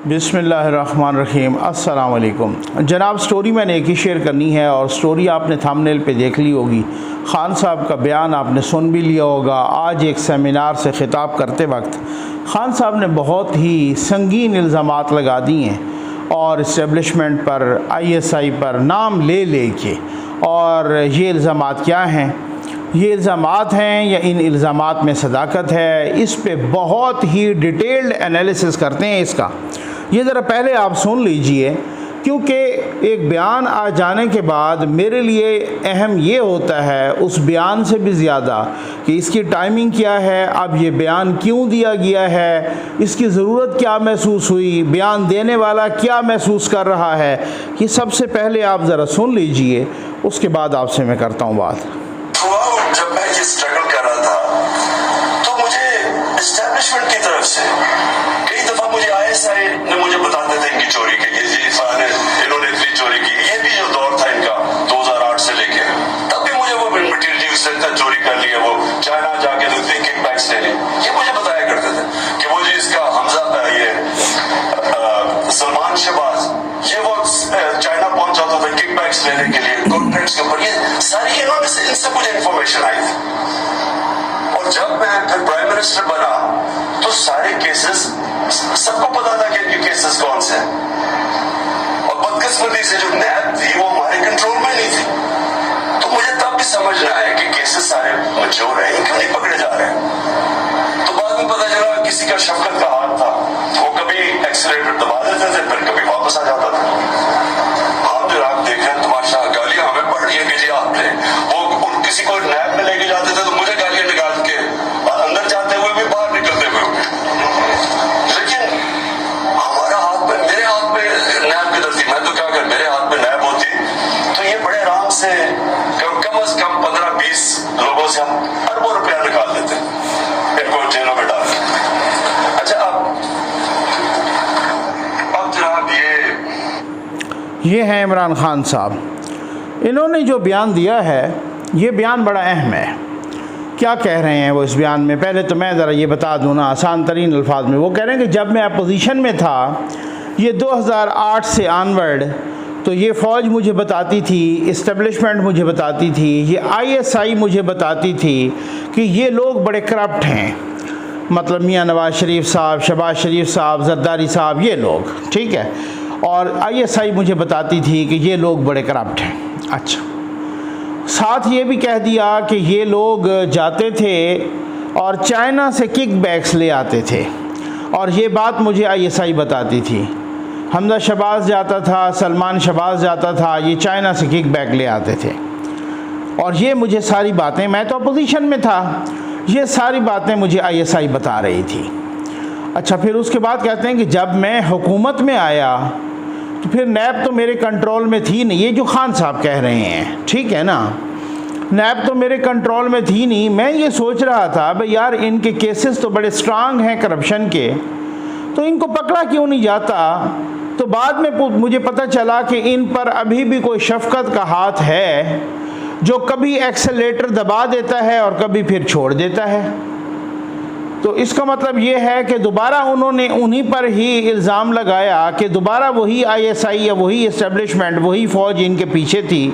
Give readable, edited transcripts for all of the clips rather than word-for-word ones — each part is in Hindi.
बिस्मिल्लाहिर्रहमानिर्रहीम। अस्सलाम वालेकुम जनाब। स्टोरी मैंने एक ही शेयर करनी है और स्टोरी आपने थंबनेल पे देख ली होगी। ख़ान साहब का बयान आपने सुन भी लिया होगा। आज एक सेमिनार से ख़िताब करते वक्त ख़ान साहब ने बहुत ही संगीन इल्ज़ामात लगा दिए हैं और इस्टेब्लिशमेंट पर, ISI पर नाम ले के। और ये इल्ज़ामात क्या हैं? ये इल्ज़ामात हैं या इन इल्ज़ामात में सदाकत है? इस पे बहुत ही डिटेल्ड एनालिसिस करते हैं इसका। ये ज़रा पहले आप सुन लीजिए, क्योंकि एक बयान आ जाने के बाद मेरे लिए अहम ये होता है उस बयान से भी ज़्यादा कि इसकी टाइमिंग क्या है, अब ये बयान क्यों दिया गया है, इसकी ज़रूरत क्या महसूस हुई, बयान देने वाला क्या महसूस कर रहा है। ये सबसे पहले आप ज़रा सुन लीजिए, उसके बाद आपसे मैं करता हूँ बात। जब मैं ये स्ट्रगल कर रहा था तो मुझे एस्टैब्लिशमेंट की तरफ से कई दफा मुझे ISI ने मुझे बताते थे इनकी चोरी की, ये इन्होंने इतनी चोरी की। ये भी जो दौर था इनका 2008 से लेके, तब भी मुझे वो मटेरियल से चोरी कर लिया, वो चाइना जाके किकबैक्स ले लिए। ये मुझे बताया करते थे कि वो जो इसका हमजा ये सलमान शहबाज ये वो चाइना पहुंच जाता था किकबैक्स लेने के लिए कॉन्ट्रैक्ट्स के ऊपर। ये सारी इन्होंने इनसे मुझे इंफॉर्मेशन आई थी। और जब मैं फिर प्राइम मिनिस्टर बना तो सारे केसेस सबको पता था कि इनके केसेस कौन से हैं। और बदकिस्मती से जो नैब थी वो हमारे कंट्रोल में नहीं थी। तो मुझे तब भी समझ ना आया कि केसेस सारे मचोर हैं, क्यों नहीं पकड़े जा रहे हैं। तो बाद में पता चला किसी का शफकत का हाथ था, वो कभी एक्सीलेटर दबा देते थे, फिर कभी वापस आ जाता था। आप जो आप देख रहे हैं तमाशा, गालियां हमें पड़ रही है कि जी आपने वो किसी को नैब में लेके जाते थे तो मुझे गालियां निकाल के और अंदर जाते हुए भी बाहर निकलते हुए। लेकिन हमारा हाथ में, मेरे हाथ में नैब किधर थी? मैं तो क्या कर, मेरे हाथ में नैब होती तो ये बड़े आराम से कम से कम 15-20 लोगों से हम अरबों रुपया निकाल लेते, इनको जेलों में डाल। अच्छा, अब जनाब ये है इमरान खान साहब। इन्होंने जो बयान दिया है ये बयान बड़ा अहम है। क्या कह रहे हैं वो इस बयान में? पहले तो मैं ज़रा ये बता दूँ ना आसान तरीन अल्फाज में। वो कह रहे हैं कि जब मैं अपोजिशन में था, ये 2008 से ऑनवर्ड, तो ये फ़ौज मुझे बताती थी, इस्टेब्लिशमेंट मुझे बताती थी, ये ISI मुझे बताती थी कि ये लोग बड़े करप्ट हैं। मतलब मियाँ नवाज शरीफ साहब, शहबाज शरीफ साहब, जरदारी साहब, ये लोग, ठीक है। और ISI मुझे बताती थी कि ये लोग बड़े करप्ट हैं। अच्छा, साथ ये भी कह दिया कि ये लोग जाते थे और चाइना से किकबैक्स ले आते थे, और ये बात मुझे ISI बताती थी। हमजा शहबाज जाता था, सलमान शहबाज जाता था, ये चाइना से किकबैक ले आते थे। और ये मुझे सारी बातें, मैं तो अपोजिशन में था, ये सारी बातें मुझे ISI बता रही थी। अच्छा, फिर उसके बाद कहते हैं कि जब मैं हुकूमत में आया तो फिर नैब तो मेरे कंट्रोल में थी नहीं। ये जो खान साहब कह रहे हैं, ठीक है ना, नैब तो मेरे कंट्रोल में थी नहीं। मैं ये सोच रहा था भाई यार, इनके केसेस तो बड़े स्ट्रांग हैं करप्शन के, तो इनको पकड़ा क्यों नहीं जाता? तो बाद में मुझे पता चला कि इन पर अभी भी कोई शफकत का हाथ है जो कभी एक्सेलेरेटर दबा देता है और कभी फिर छोड़ देता है। तो इसका मतलब ये है कि दोबारा उन्होंने उन्हीं पर ही इल्ज़ाम लगाया कि दोबारा वही ISI या वही इस्टेब्लिशमेंट, वही फ़ौज इनके पीछे थी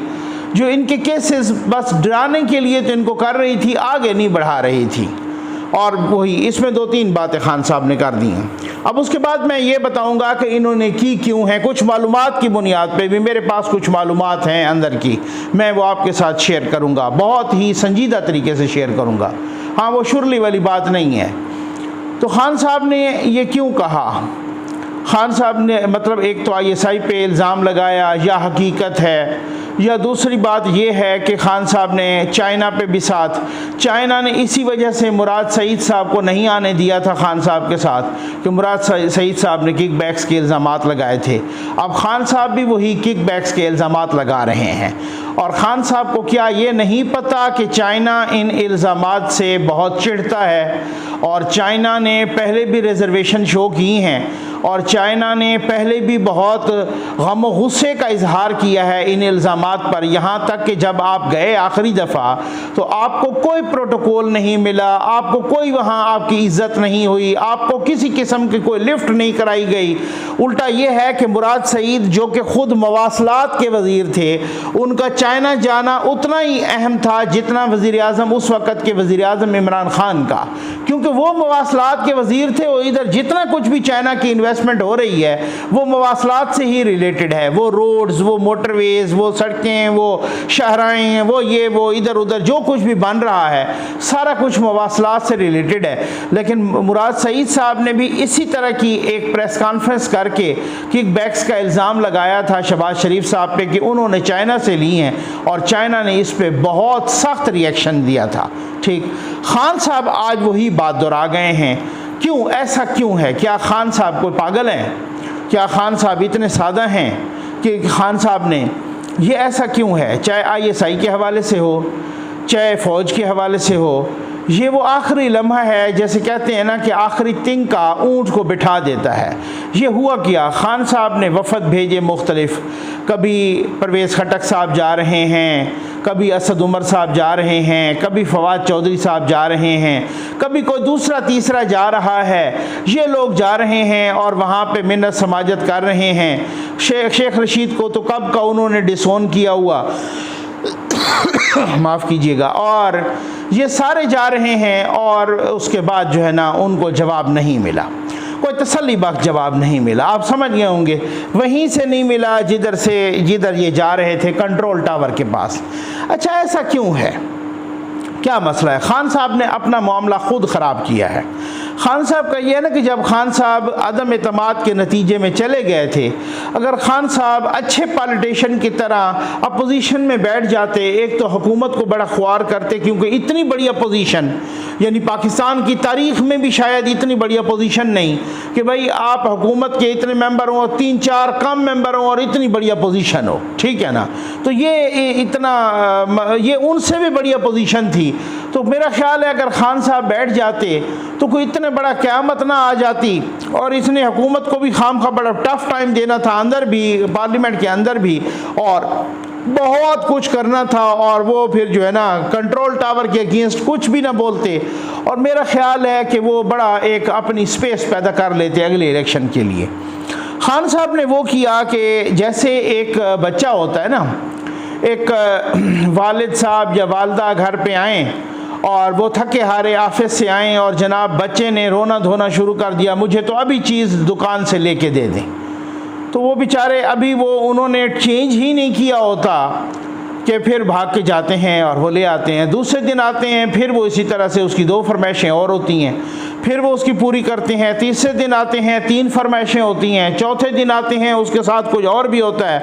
जो इनके केसेस बस डराने के लिए तो इनको कर रही थी, आगे नहीं बढ़ा रही थी। और वही इसमें 2-3 बातें खान साहब ने कर दी हैं। अब उसके बाद मैं ये बताऊंगा कि इन्होंने की क्यों है। कुछ मालूमात की बुनियाद पे भी, मेरे पास कुछ मालूमात हैं अंदर की, मैं वो आपके साथ शेयर करूंगा, बहुत ही संजीदा तरीके से शेयर करूंगा। हाँ, वो शुरली वाली बात नहीं है। तो खान साहब ने ये क्यों कहा? खान साहब ने मतलब एक तो ISI पे इल्ज़ाम लगाया, या हकीकत है, या दूसरी बात यह है कि खान साहब ने चाइना पे भी साथ, चाइना ने इसी वजह से मुराद सईद साहब को नहीं आने दिया था खान साहब के साथ, कि मुराद सईद साहब ने किकबैक्स के इल्ज़ामात लगाए थे। अब खान साहब भी वही किकबैक्स के इल्ज़ामात लगा रहे हैं। और ख़ान साहब को क्या ये नहीं पता कि चाइना इन इल्ज़ामात से बहुत चिढ़ता है, और चाइना ने पहले भी रिजर्वेशन शो की हैं, और चाइना ने पहले भी बहुत गम और गुस्से का इजहार किया है इन इल्ज़ामात पर। यहाँ तक कि जब आप गए आखिरी दफ़ा तो आपको कोई प्रोटोकॉल नहीं मिला, आपको कोई वहाँ आपकी इज़्ज़त नहीं हुई, आपको किसी किस्म की कोई लिफ्ट नहीं कराई गई। उल्टा ये है कि मुराद सईद जो कि ख़ुद मवासलात के वज़ीर थे, उनका चाइना जाना उतना ही अहम था जितना वज़ीर-ए-आज़म उस वक़्त के वज़ीर-ए-आज़म इमरान ख़ान का, क्योंकि वो मवासलात के वज़ीर थे। और इधर जितना कुछ भी चाइना की इन्वेस्टमेंट हो रही है वो मवासलात से ही रिलेटेड है। वो रोड्स, वो मोटरवेज़, वो सड़कें, वो शहराएँ, वो ये वो इधर उधर जो कुछ भी बन रहा है सारा कुछ मवासलात से रिलेटेड है। लेकिन मुराद सईद साहब ने भी इसी तरह की एक प्रेस कॉन्फ्रेंस करके किकबैक्स का इल्ज़ाम लगाया था शहबाज शरीफ साहब पे कि उन्होंने चाइना से ली हैं, और चाइना ने इस पे बहुत सख्त रिएक्शन दिया था। ठीक, ख़ान साहब आज वही बात दोहरा गए हैं। क्यों, ऐसा क्यों है? क्या ख़ान साहब कोई पागल हैं? क्या ख़ान साहब इतने सादा हैं कि ख़ान साहब ने ये ऐसा क्यों है? चाहे ISI के हवाले से हो, चाहे फ़ौज के हवाले से हो, ये वो आखिरी लम्हा है, जैसे कहते हैं ना कि आखिरी तिनका ऊँट को बिठा देता है। ये हुआ क्या, ख़ान साहब ने वफ़द भेजे मुख्तलिफ, कभी परवेज़ खटक साहब जा रहे हैं, कभी असद उमर साहब जा रहे हैं, कभी फवाद चौधरी साहब जा रहे हैं, कभी कोई दूसरा तीसरा जा रहा है। ये लोग जा रहे हैं और वहाँ पे मिन्नत समाजत कर रहे हैं। शेख रशीद को तो कब का उन्होंने डिसोन किया हुआ माफ़ कीजिएगा, और ये सारे जा रहे हैं, और उसके बाद जो है ना उनको जवाब नहीं मिला, कोई तसल्ली बख्श जवाब नहीं मिला। आप समझ गए होंगे, वहीं से नहीं मिला जिधर ये जा रहे थे, कंट्रोल टावर के पास। अच्छा, ऐसा क्यों है, क्या मसला है? ख़ान साहब ने अपना मामला ख़ुद ख़राब किया है। ख़ान साहब का ये है ना कि जब ख़ान साहब अदम एतमाद के नतीजे में चले गए थे, अगर ख़ान साहब अच्छे पॉलिटिशियन की तरह अपोजिशन में बैठ जाते, एक तो हुकूमत को बड़ा ख्वार करते, क्योंकि इतनी बड़ी अपोजिशन, यानी पाकिस्तान की तारीख़ में भी शायद इतनी बड़ी अपोजिशन नहीं कि भाई आप हुकूमत के इतने मेंबर हों, 3-4 कम मेंबर हों और इतनी बड़ी अपोजिशन हो, ठीक है ना। तो ये उनसे भी बड़ी अपोजिशन थी। तो मेरा ख्याल है अगर ख़ान साहब बैठ जाते तो कोई इतने बड़ा क़यामत ना आ जाती, और इसने हुकूमत को भी खामखा बड़ा टफ टाइम देना था, अंदर भी, पार्लियामेंट के अंदर भी, और बहुत कुछ करना था, और वो फिर जो है ना कंट्रोल टावर के अगेंस्ट कुछ भी ना बोलते, और मेरा ख्याल है कि वो बड़ा एक अपनी स्पेस पैदा कर लेते अगले इलेक्शन के लिए। ख़ान साहब ने वो किया कि जैसे एक बच्चा होता है ना, एक वालिद साहब या वालदा घर पे आएँ और वो थके हारे ऑफिस से आएँ और जनाब बच्चे ने रोना धोना शुरू कर दिया, मुझे तो अभी चीज़ दुकान से लेके दे दें, तो वो बेचारे अभी वो उन्होंने चेंज ही नहीं किया होता कि फिर भाग के जाते हैं और वो ले आते हैं। दूसरे दिन आते हैं, फिर वो इसी तरह से उसकी 2 फरमाइशें और होती हैं, फिर वो उसकी पूरी करते हैं। तीसरे दिन आते हैं, 3 फरमाइशें होती हैं। चौथे दिन आते हैं, उसके साथ कुछ और भी होता है।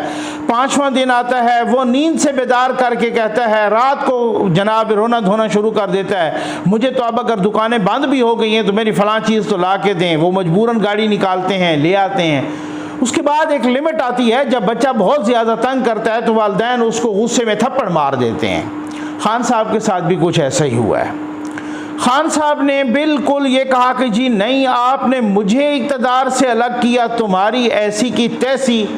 5वां दिन आता है, वो नींद से बेदार करके कहता है, रात को जनाब रोना धोना शुरू कर देता है, मुझे तो अब अगर दुकानें बंद भी हो गई हैं तो मेरी फ़लाँ चीज़ तो ला के दें। वो मजबूरन गाड़ी निकालते हैं, ले आते हैं। उसके बाद एक लिमिट आती है, जब बच्चा बहुत ज़्यादा तंग करता है तो वालिदैन उसको गुस्से में थप्पड़ मार देते हैं। ख़ान साहब के साथ भी कुछ ऐसा ही हुआ है। ख़ान साहब ने बिल्कुल ये कहा कि जी नहीं, आपने मुझे इक़्तिदार से अलग किया, तुम्हारी ऐसी की तैसी,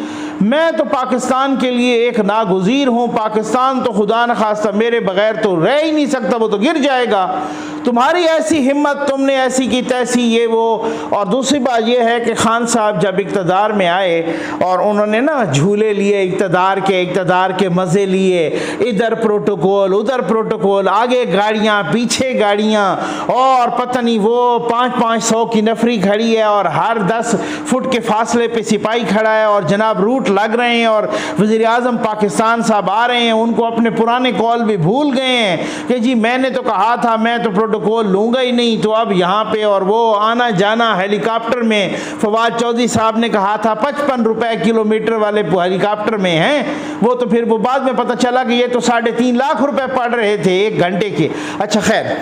मैं तो पाकिस्तान के लिए एक नागुज़ीर हूँ, पाकिस्तान तो खुदा न खास्ता मेरे बग़ैर तो रह ही नहीं सकता, वो तो गिर जाएगा, तुम्हारी ऐसी हिम्मत, तुमने ऐसी की तैसी, ये वो। और दूसरी बात ये है कि ख़ान साहब जब इक़्तिदार में आए और उन्होंने ना झूले लिए, इक़्तिदार के मज़े लिए, इधर प्रोटोकॉल उधर प्रोटोकॉल, आगे गाड़ियाँ पीछे गाड़ियाँ, और पता नहीं वो 500 की नफरी खड़ी है और हर 10 फुट के फासले पे सिपाही खड़ा है, और जनाब रूट लग रहे हैं, और वज़ीर-ए-आज़म पाकिस्तान साहब आ रहे हैं, उनको अपने पुराने कॉल भी भूल गए हैं कि जी मैंने तो कहा था मैं तो प्रोटोकॉल लूँगा ही नहीं, तो अब यहाँ पे और वो आना जाना हेलीकॉप्टर में, फवाद चौधरी साहब ने कहा था 55 रुपए किलोमीटर वाले हेलीकॉप्टर में हैं, वो तो फिर वो बाद में पता चला कि ये तो 3.5 लाख रुपए पड़ रहे थे 1 घंटे के। अच्छा खैर,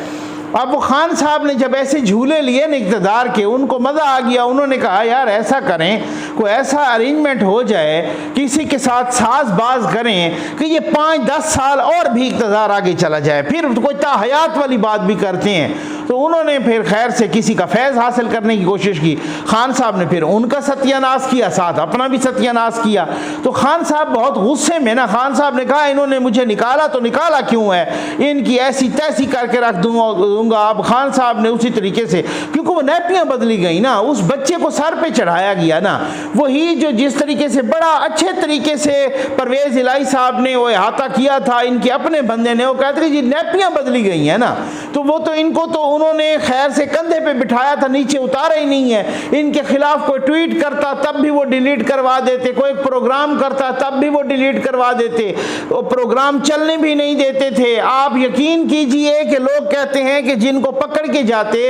अब वो ख़ान साहब ने जब ऐसे झूले लिए ना इक़्तिदार के, उनको मज़ा आ गया, उन्होंने कहा यार ऐसा करें, कोई ऐसा अरेंजमेंट हो जाए, किसी के साथ साज़बाज करें कि ये 5-10 साल और भी इक़्तिदार आगे चला जाए, फिर कोई ताहयात वाली बात भी करते हैं। तो उन्होंने फिर खैर से किसी का फैज़ हासिल करने की कोशिश की। खान साहब ने फिर उनका सत्यानाश किया, साथ अपना भी सत्यानाश किया। तो खान साहब बहुत गुस्से में ना, खान साहब ने कहा इन्होंने मुझे निकाला तो निकाला क्यों है, इनकी ऐसी तैसी करके रख दूंगा। अब खान साहब ने उसी तरीके से, क्योंकि वो नैपियाँ बदली गई ना, उस बच्चे को सर पे चढ़ाया गया ना, वही जो जिस तरीके से बड़ा अच्छे तरीके से परवेज़ इलाही साहब ने वो अहाता किया था, इनके अपने बंदे ने, वो कहते थे जी नैपियाँ बदली गई हैं ना, तो वो तो इनको तो उन्होंने खैर से कंधे पे बिठाया था, नीचे उतारा ही नहीं है। इनके खिलाफ कोई ट्वीट करता तब भी वो डिलीट करवा देते, कोई प्रोग्राम करता तब भी वो डिलीट करवा देते, वो प्रोग्राम चलने भी नहीं देते थे। आप यकीन कीजिए कि लोग कहते हैं कि जिनको पकड़ के जाते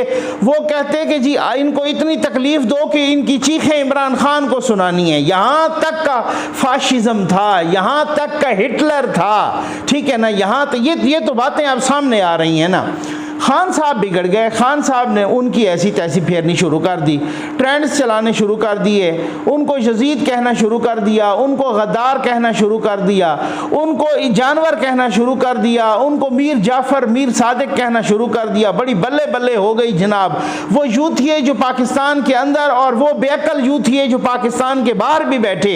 वो कहते कि जी इनको इतनी तकलीफ दो कि इनकी चीखें इमरान खान को सुनानी है। यहाँ तक का फाशिज्म था, यहाँ तक का हिटलर था, ठीक है ना। यहाँ तो ये तो बातें अब सामने आ रही हैं ना। खान साहब बिगड़ गए। खान साहब ने उनकी ऐसी तैसी फेरनी शुरू कर दी, ट्रेंड्स चलाने शुरू कर दिए, उनको यजीद कहना शुरू कर दिया, उनको गद्दार कहना शुरू कर दिया, उनको जानवर कहना शुरू कर दिया, उनको मीर जाफ़र मीर सादिक कहना शुरू कर दिया। बड़ी बल्ले बल्ले हो गई जनाब। वो यूथिये जो पाकिस्तान के अंदर और वो बेअकल यूथिये जो पाकिस्तान के बाहर भी बैठे,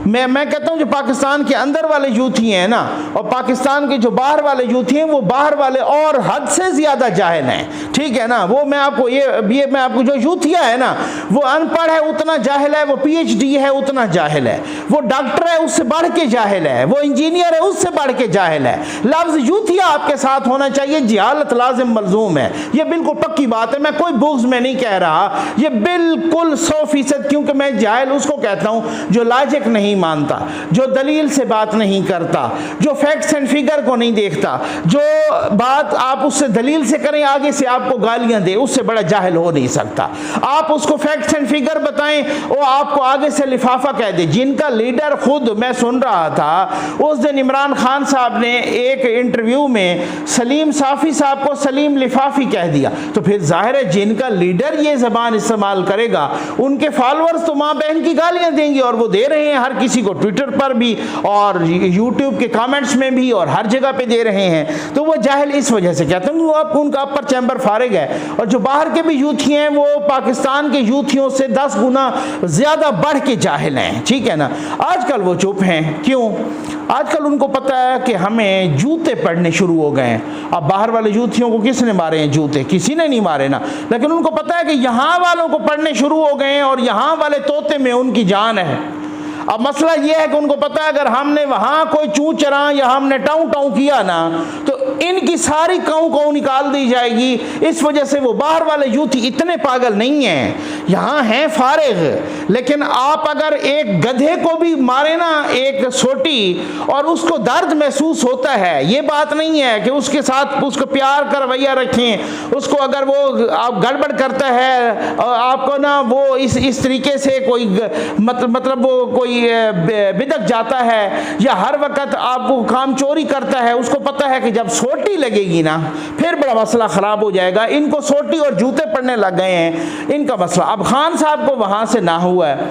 मैं कहता हूँ जो पाकिस्तान के अंदर वाले यूथिये हैं ना और पाकिस्तान के जो बाहर वाले यूथिये हैं, वो बाहर वाले और हद से ज़्यादा जाहिल है, ठीक है ना। वो मैं आपको ये मैं आपको जो यूथिया है ना, वो अनपढ़ है उतना जाहिल है, वो PhD है उतना जाहिल है, वो डॉक्टर है उससे बढ़ के जाहिल है, वो इंजीनियर है उससे बढ़ के जाहिल है। लफ्ज़ यूथिया आपके साथ होना चाहिए, जहालत लाजिम मलजूम है, ये बिल्कुल पक्की बात है। मैं कोई बुग़्ज़ में नहीं कह रहा, ये बिल्कुल 100%, क्योंकि मैं जाहिल उसको कहता हूँ जो लॉजिक नहीं मानता, जो दलील से बात नहीं करता, जो फैक्ट्स एंड फिगर को नहीं देखता, जो बात आप उससे दलील से करें आगे से आपको गालियां दे, उससे बड़ा जाहिल हो नहीं सकता। आप उसको फैक्ट्स एंड फिगर बताएं, वो आपको आगे से लिफाफा कह दे। जिनका लीडर खुद, मैं सुन रहा था उस दिन इमरान खान साहब ने एक इंटरव्यू में सलीम साफ़ी साहब को सलीम लिफाफी कह दिया, तो फिर जाहिर है जिनका लीडर ये ज़बान इस्तेमाल करेगा उनके फॉलोअर्स तो माँ बहन की गालियां देंगे, और वो दे रहे हैं हर किसी को, ट्विटर पर भी और यूट्यूब के कमेंट्स में भी और हर जगह पे दे रहे हैं। तो वो जाहिल इस वजह से कहते हैं, वो उनका अपर चैम्बर फारिग है। और जो बाहर के भी यूथी हैं वो पाकिस्तान के यूथियों से 10 गुना ज़्यादा बढ़ के जाहिल हैं, ठीक है ना। आजकल वो चुप हैं, क्यों? आजकल उनको पता है कि हमें जूते पड़ने शुरू हो गए हैं। अब बाहर वाले यूथियों को किसने मारे हैं जूते? किसी ने नहीं मारे ना, लेकिन उनको पता है कि यहाँ वालों को पड़ने शुरू हो गए हैं और यहाँ वाले तोते में उनकी जान है। अब मसला ये है कि उनको पता है अगर हमने वहाँ कोई चूँ चरा या हमने टाऊ टाऊ किया ना तो इनकी सारी काऊ निकाल दी जाएगी। इस वजह से वो बाहर वाले यूथ इतने पागल नहीं हैं, यहाँ हैं फारिग। लेकिन आप अगर एक गधे को भी मारे ना एक सोटी और उसको दर्द महसूस होता है, ये बात नहीं है कि उसके साथ उसको प्यार का रवैया रखें। उसको अगर वो आप गड़बड़ करता है आपको ना वो इस तरीके से कोई मतलब वो कोई बिदक जाता है या हर वक्त आपको काम चोरी करता है, उसको पता है कि जब सोटी लगेगी ना फिर बड़ा मसला ख़राब हो जाएगा। इनको सोटी और जूते पड़ने लग गए हैं, इनका मसला। अब खान साहब को वहाँ से ना हुआ है।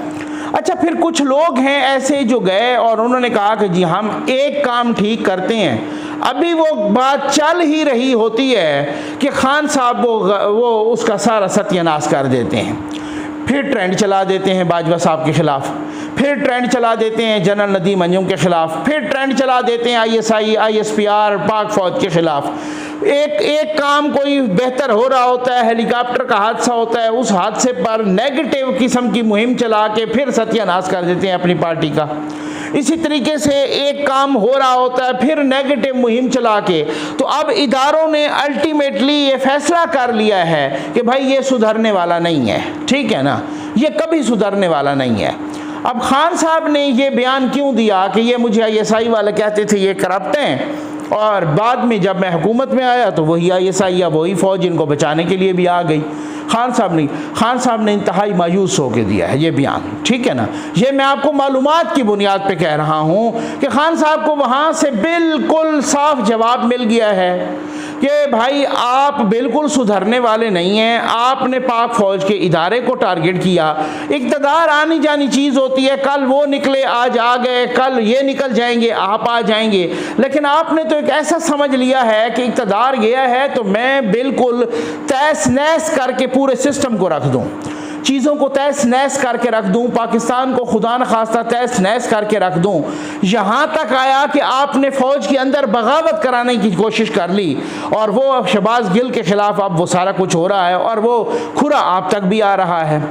अच्छा, फिर कुछ लोग हैं ऐसे जो गए और उन्होंने कहा कि जी हम एक काम ठीक करते हैं। अभी वो बात चल ही रही होती है कि खान साहब वो उसका सारा सत्यानाश कर देते हैं, फिर ट्रेंड चला देते हैं बाजवा साहब के ख़िलाफ़, फिर ट्रेंड चला देते हैं जनरल नदीम अंजुम के ख़िलाफ़, फिर ट्रेंड चला देते हैं ISI ISPR पाक फ़ौज के ख़िलाफ़। एक काम कोई बेहतर हो रहा होता है, हेलीकॉप्टर का हादसा होता है, उस हादसे पर नेगेटिव किस्म की मुहिम चला के फिर सत्यानाश कर देते हैं अपनी पार्टी का। इसी तरीके से एक काम हो रहा होता है फिर नेगेटिव मुहिम चला के। तो अब इदारों ने अल्टीमेटली ये फैसला कर लिया है कि भाई ये सुधरने वाला नहीं है, ठीक है ना, ये कभी सुधरने वाला नहीं है। अब खान साहब ने ये बयान क्यों दिया कि ये मुझे ISI वाले कहते थे ये करप्ट हैं, और बाद में जब मैं हुकूमत में आया तो वही ISI या वही फ़ौज इनको बचाने के लिए भी आ गई। खान साहब ने इंतहाई मायूस होकर दिया है ये बयान, ठीक है ना। ये मैं आपको मालूमात की बुनियाद पे कह रहा हूँ कि खान साहब को वहाँ से बिल्कुल साफ जवाब मिल गया है कि भाई आप बिल्कुल सुधरने वाले नहीं हैं, आपने पाक फौज के इदारे को टारगेट किया। इक़्तिदार आनी जानी चीज़ होती है, कल वो निकले आज आ गए, कल ये निकल जाएंगे आप आ जाएंगे, लेकिन आपने तो एक ऐसा समझ लिया है कि इक़्तिदार गया है तो मैं बिल्कुल तहस नहस करके पूरे सिस्टम को रख दूँ, चीज़ों को तहस नहस करके रख दूं, पाकिस्तान को खुदा न खास्ता तहस नहस करके रख दूं। यहाँ तक आया कि आपने फ़ौज के अंदर बगावत कराने की कोशिश कर ली और वो शहबाज गिल के ख़िलाफ़ अब वो सारा कुछ हो रहा है और वो खुरा आप तक भी आ रहा है।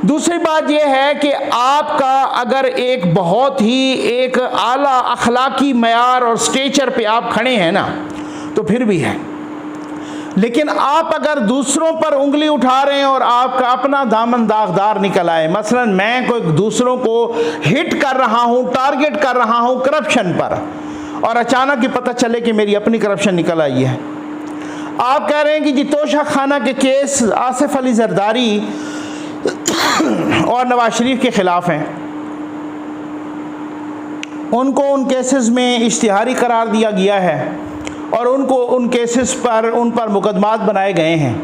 दूसरी बात यह है कि आपका अगर एक बहुत ही एक आला अखलाकी मयार और स्टेचर पे आप खड़े हैं ना तो फिर भी है, लेकिन आप अगर दूसरों पर उंगली उठा रहे हैं और आपका अपना दामन दागदार निकल आए, मसलन मैं कोई दूसरों को हिट कर रहा हूं, टारगेट कर रहा हूं करप्शन पर, और अचानक ही पता चले कि मेरी अपनी करप्शन निकल आई है। आप कह रहे हैं कि जी तोशा खाना के केस आसिफ अली जरदारी और नवाज शरीफ के खिलाफ हैं, उनको उन केसेस में इश्तिहारी करार दिया गया है और उनको उन केसेस पर उन पर मुकदमात बनाए गए हैं।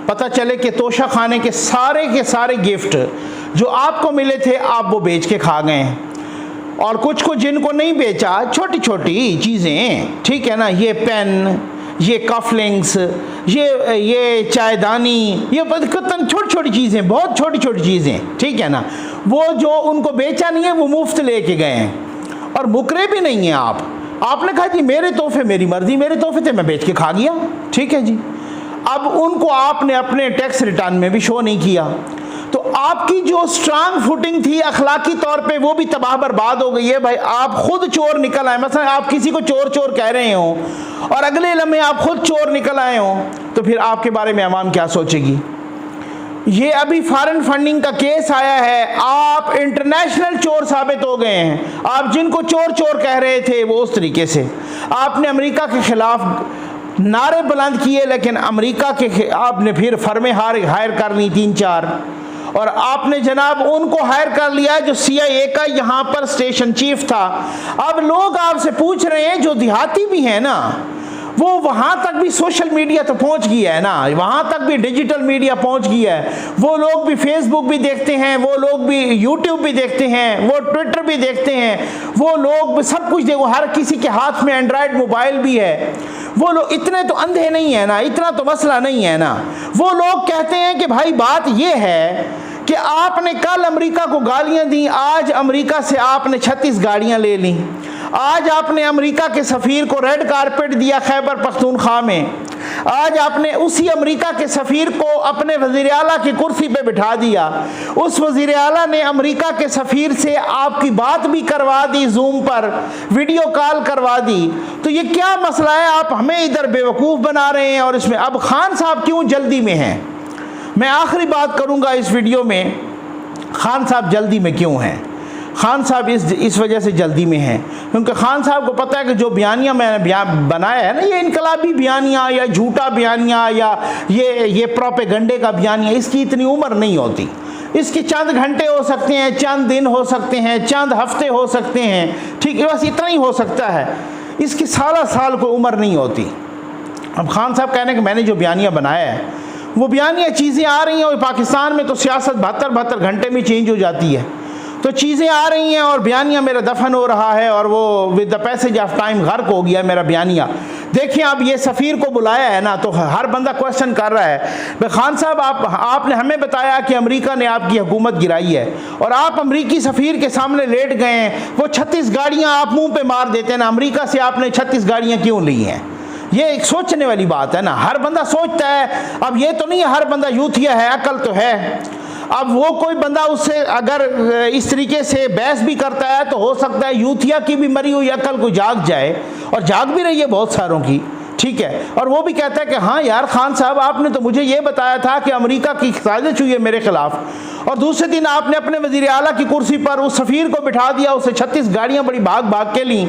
पता चले कि तोशा खाने के सारे गिफ्ट जो आपको मिले थे आप वो बेच के खा गए हैं, और कुछ को जिनको नहीं बेचा, छोटी छोटी चीज़ें, ठीक है ना, ये पेन, ये कफलिंग्स, ये चायदानी, ये छोटी छोटी चीज़ें, बहुत छोटी छोटी चीज़ें, ठीक है ना, वो जो उनको बेचा नहीं है वो मुफ्त लेके गए हैं और मुकरे भी नहीं हैं आप। आपने कहा जी मेरे तोहफे मेरी मर्जी, मेरे तोहफे थे मैं बेच के खा गया, ठीक है जी। अब उनको आपने अपने टैक्स रिटर्न में भी शो नहीं किया, तो आपकी जो स्ट्रांग फुटिंग थी अखलाकी तौर पे वो भी तबाह बर्बाद हो गई है। भाई आप खुद चोर निकल आए, मतलब आप किसी को चोर चोर कह रहे हो और अगले लम्हे आप खुद चोर निकल आए हो, तो फिर आपके बारे में अवाम क्या सोचेगी। ये अभी फॉरेन फंडिंग का केस आया है, आप इंटरनेशनल चोर साबित हो गए हैं। आप जिनको चोर चोर कह रहे थे वो उस तरीके से आपने अमेरिका के खिलाफ नारे बुलंद किए, लेकिन अमेरिका के आपने फिर फर्में हायर कर ली 3-4, और आपने जनाब उनको हायर कर लिया जो CIA का यहाँ पर स्टेशन चीफ था। अब लोग आपसे पूछ रहे हैं, जो देहाती भी हैं ना, वो वहाँ तक भी सोशल मीडिया तो पहुँच गया है ना, वहाँ तक भी डिजिटल मीडिया पहुँच गया है, वो लोग भी फेसबुक भी देखते हैं, वो लोग भी यूट्यूब भी देखते हैं, वो ट्विटर भी देखते हैं, वो लोग सब कुछ देखो, हर किसी के हाथ में एंड्रॉयड मोबाइल भी है। वो लोग इतने तो अंधे नहीं है ना, इतना तो मसला नहीं है ना। वो लोग कहते हैं कि भाई बात ये है कि आपने कल अमेरिका को गालियां दी, आज अमेरिका से आपने 36 गाड़ियां ले ली, आज आपने अमेरिका के सफ़ीर को रेड कारपेट दिया खैबर पख्तूनख्वा में, आज आपने उसी अमेरिका के सफ़ीर को अपने वज़ीर आला की कुर्सी पे बिठा दिया, उस वज़ीर आला ने अमेरिका के सफ़ीर से आपकी बात भी करवा दी, जूम पर वीडियो कॉल करवा दी। तो ये क्या मसला है, आप हमें इधर बेवकूफ़ बना रहे हैं। और इसमें अब खान साहब क्यों जल्दी में हैं, मैं आखिरी बात करूंगा इस वीडियो में, खान साहब जल्दी में क्यों हैं। खान साहब इस वजह से जल्दी में हैं क्योंकि खान साहब को पता है कि जो बयानियाँ मैंने बनाया है ना, ये इनकलाबी बयानियाँ या झूठा बयानियाँ या ये प्रोपेगंडे का बयानियाँ, इसकी इतनी उम्र नहीं होती। इसके चंद घंटे हो सकते हैं, चंद दिन हो सकते हैं, चंद हफ्ते हो सकते हैं, ठीक है, बस इतना ही हो सकता है। इसकी साल कोई उम्र नहीं होती। अब खान साहब कहने कि मैंने जो बयानियाँ बनाया है वो बयानियाँ चीज़ें आ रही हैं, और पाकिस्तान में तो सियासत 72 घंटे में चेंज हो जाती है, तो चीज़ें आ रही हैं और बयानिया मेरा दफन हो रहा है और वो with the passage of time गर्क हो गया मेरा बयानिया। देखिए अब ये सफ़ीर को बुलाया है ना, तो हर बंदा क्वेश्चन कर रहा है, खान साहब आपने हमें बताया कि अमेरिका ने आपकी हुकूमत गिराई है और आप अमेरिकी सफ़ीर के सामने लेट गए हैं, वो 36 गाड़ियाँ आप मुँह पे मार देते हैं ना, अमेरिका से आपने 36 गाड़ियाँ क्यों ली हैं। ये एक सोचने वाली बात है ना, हर बंदा सोचता है। अब ये तो नहीं है हर बंदा यूथिया है, अकल तो है। अब वो कोई बंदा उससे अगर इस तरीके से बहस भी करता है तो हो सकता है यूथिया की भी मरी हुई अकल को जाग जाए, और जाग भी रही है बहुत सारों की, ठीक है। और वो भी कहता है कि हाँ यार खान साहब आपने तो मुझे ये बताया था कि अमेरिका की साजिश हुई है मेरे खिलाफ, और दूसरे दिन आपने अपने वज़ीर आला की कुर्सी पर उस सफ़ीर को बिठा दिया, उससे 36 गाड़ियाँ बड़ी भाग भाग के लीं।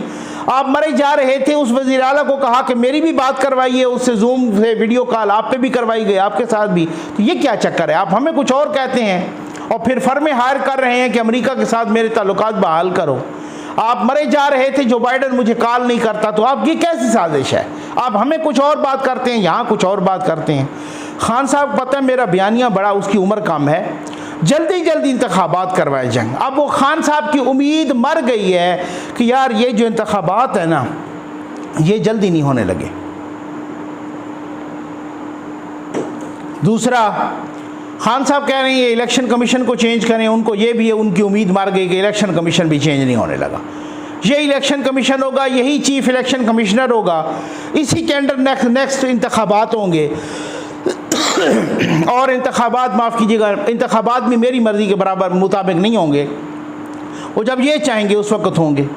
आप मरे जा रहे थे, उस वज़ीर आला को कहा कि मेरी भी बात करवाइए, उससे जूम से वीडियो कॉल आप पे भी करवाई गई, आपके साथ भी। तो ये क्या चक्कर है, आप हमें कुछ और कहते हैं और फिर फर्में हायर कर रहे हैं कि अमेरिका के साथ मेरे ताल्लुकात बहाल करो। आप मरे जा रहे थे, जो बाइडन मुझे कॉल नहीं करता, तो आपकी कैसी साजिश है? आप हमें कुछ और बात करते हैं, यहाँ कुछ और बात करते हैं। खान साहब पता है मेरा बयानिया बड़ा, उसकी उम्र कम है, जल्दी जल्दी इंतखाबात करवाए जंग। अब वो खान साहब की उम्मीद मर गई है कि यार ये जो इंतखाबात है ना, ये जल्दी नहीं होने लगे। दूसरा, खान साहब कह रहे हैं ये इलेक्शन कमीशन को चेंज करें, उनको ये भी है, उनकी उम्मीद मर गई कि इलेक्शन कमीशन भी चेंज नहीं होने लगा। ये इलेक्शन कमीशन होगा, यही चीफ इलेक्शन कमिश्नर होगा, इसी के अंडर नेक्स्ट इंतखाबात होंगे और इंतखाबात, माफ़ कीजिएगा, इंतखाबात भी मेरी मर्ज़ी के बराबर मुताबिक नहीं होंगे, वो जब ये चाहेंगे उस वक्त होंगे।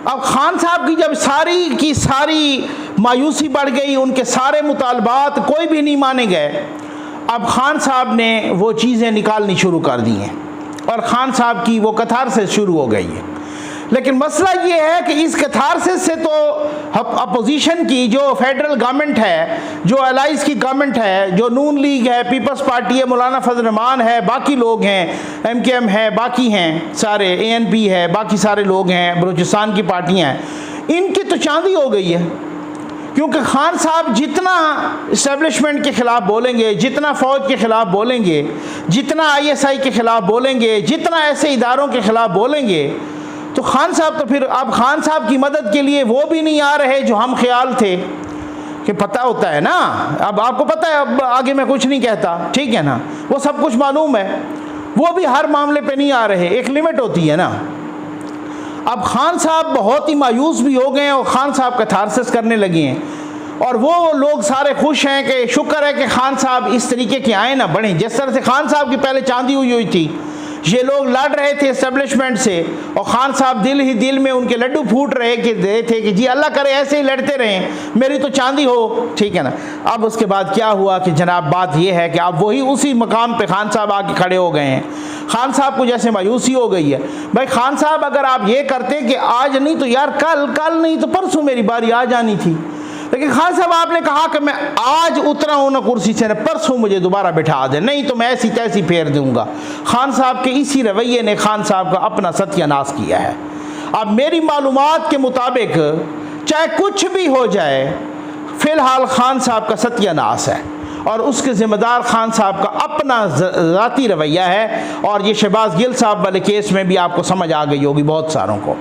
अब खान साहब की जब सारी की सारी मायूसी बढ़ गई, उनके सारे मुतालबात कोई भी नहीं माने गए, अब खान साहब ने वो चीज़ें निकालनी शुरू कर दी हैं और खान साहब की वो कथारसिस शुरू हो गई है। लेकिन मसला ये है कि इस कथारसिस से तो अपोजिशन की जो फेडरल गवर्नमेंट है, जो अलाइज की गवर्नमेंट है, जो नून लीग है, पीपल्स पार्टी है, मौलाना फजल रहमान है, बाकी लोग हैं, MKM है, बाकी हैं सारे, ANP है, बाकी सारे लोग हैं, बलूचिस्तान की पार्टियाँ हैं, इनकी तो चांदी हो गई है। क्योंकि खान साहब जितना इस्टेब्लिशमेंट के ख़िलाफ़ बोलेंगे, जितना फ़ौज के ख़िलाफ़ बोलेंगे, जितना ISI के ख़िलाफ़ बोलेंगे, जितना ऐसे इदारों के ख़िलाफ़ बोलेंगे, तो खान साहब तो फिर अब खान साहब की मदद के लिए वो भी नहीं आ रहे जो हम ख्याल थे कि पता होता है ना। अब आपको पता है, अब आगे मैं कुछ नहीं कहता, ठीक है ना, वो सब कुछ मालूम है, वो भी हर मामले पे नहीं आ रहे, एक लिमिट होती है ना। अब खान साहब बहुत ही मायूस भी हो गए हैं और खान साहब कथारसिस करने लगे हैं और वो लोग सारे खुश हैं कि शुक्र है कि खान साहब इस तरीके के आए ना बढ़े। जिस तरह से खान साहब की पहले चांदी हुई थी, ये लोग लड़ रहे थे एस्टेब्लिशमेंट से और खान साहब दिल ही दिल में उनके लड्डू फूट रहे थे कि जी अल्लाह करे ऐसे ही लड़ते रहें, मेरी तो चांदी हो, ठीक है ना। अब उसके बाद क्या हुआ कि जनाब बात ये है कि अब वही उसी मकाम पे खान साहब आके खड़े हो गए हैं। खान साहब को जैसे मायूसी हो गई है, भाई खान साहब अगर आप ये करते कि आज नहीं तो यार कल नहीं तो परसों मेरी बारी आ जानी थी, लेकिन खान साहब आपने कहा कि मैं आज उतरा हूं ना कुर्सी से, परसों मुझे दोबारा बिठा दे, नहीं तो मैं ऐसी तैसी फेर दूंगा। खान साहब के इसी रवैये ने खान साहब का अपना सत्यानाश किया है। अब मेरी मालूमात के मुताबिक चाहे कुछ भी हो जाए, फिलहाल खान साहब का सत्यानाश है और उसके ज़िम्मेदार खान साहब का अपना ज़ाती रवैया है। और ये शहबाज गिल साहब वाले केस में भी आपको समझ आ गई होगी बहुत सारों को।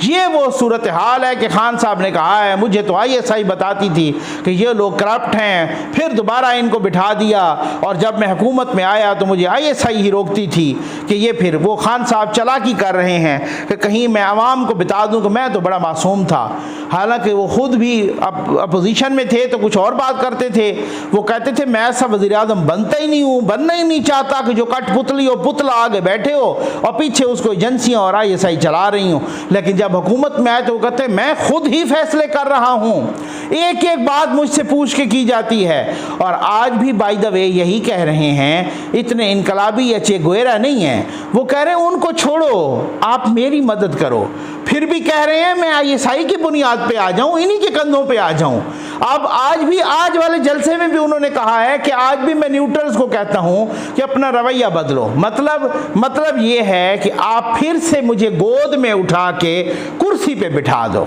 ये वो सूरत हाल है कि खान साहब ने कहा है, मुझे तो ISI बताती थी कि ये लोग करप्ट हैं, फिर दोबारा इनको बिठा दिया और जब मैं हुकूमत में आया तो मुझे ISI ही रोकती थी कि ये फिर वो खान साहब चालाकी कर रहे हैं कि कहीं मैं आवाम को बता दूं कि मैं तो बड़ा मासूम था। हालांकि वो ख़ुद भी अपोजिशन में थे तो कुछ और बात करते थे, वो कहते थे मैं ऐसा वज़ीर आज़म बनता ही नहीं हूँ, बनना ही नहीं चाहता कि जो कठपुतली हो पुतला आगे बैठे हो और पीछे उसको एजेंसियाँ और ISI चला रही हूँ। लेकिन जब हुकूमत में आए तो वो कहते हैं मैं खुद ही फैसले कर रहा हूँ, एक एक बात मुझसे पूछ के की जाती है। और आज भी बाय द वे यही कह रहे हैं, इतने इनकलाबी या चे गुएरा नहीं है, वो कह रहे हैं उनको छोड़ो आप मेरी मदद करो, फिर भी कह रहे हैं मैं ISI की बुनियाद पे आ जाऊं, इन्हीं के कंधों पे आ जाऊं। अब आज वाले जलसे में भी उन्होंने कहा है कि आज भी मैं न्यूट्रल्स को कहता हूं कि अपना रवैया बदलो। मतलब ये है कि आप फिर से मुझे गोद में उठा के कुर्सी पे बिठा दो।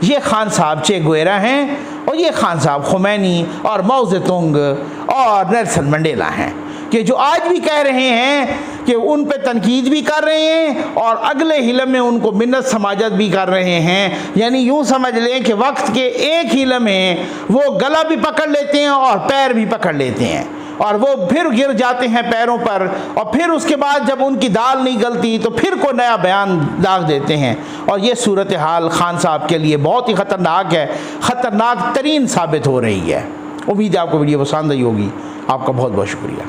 ये खान साहब चे गुएरा हैं और ये खान साहब खुमैनी और माओ ज़ेतुंग और नेल्सन मंडेला हैं कि जो आज भी कह रहे हैं कि उन पे तनकीद भी कर रहे हैं और अगले हिलम में उनको मिन्नत समाजत भी कर रहे हैं। यानी यूँ समझ लें कि वक्त के एक हिलम में वो गला भी पकड़ लेते हैं और पैर भी पकड़ लेते हैं और वो फिर गिर जाते हैं पैरों पर और फिर उसके बाद जब उनकी दाल नहीं गलती तो फिर को नया बयान दाग देते हैं। और ये सूरत हाल खान साहब के लिए बहुत ही ख़तरनाक है, ख़तरनाक तरीन साबित हो रही है। उम्मीद है आपको वीडियो पसंद आई होगी। आपका बहुत बहुत शुक्रिया।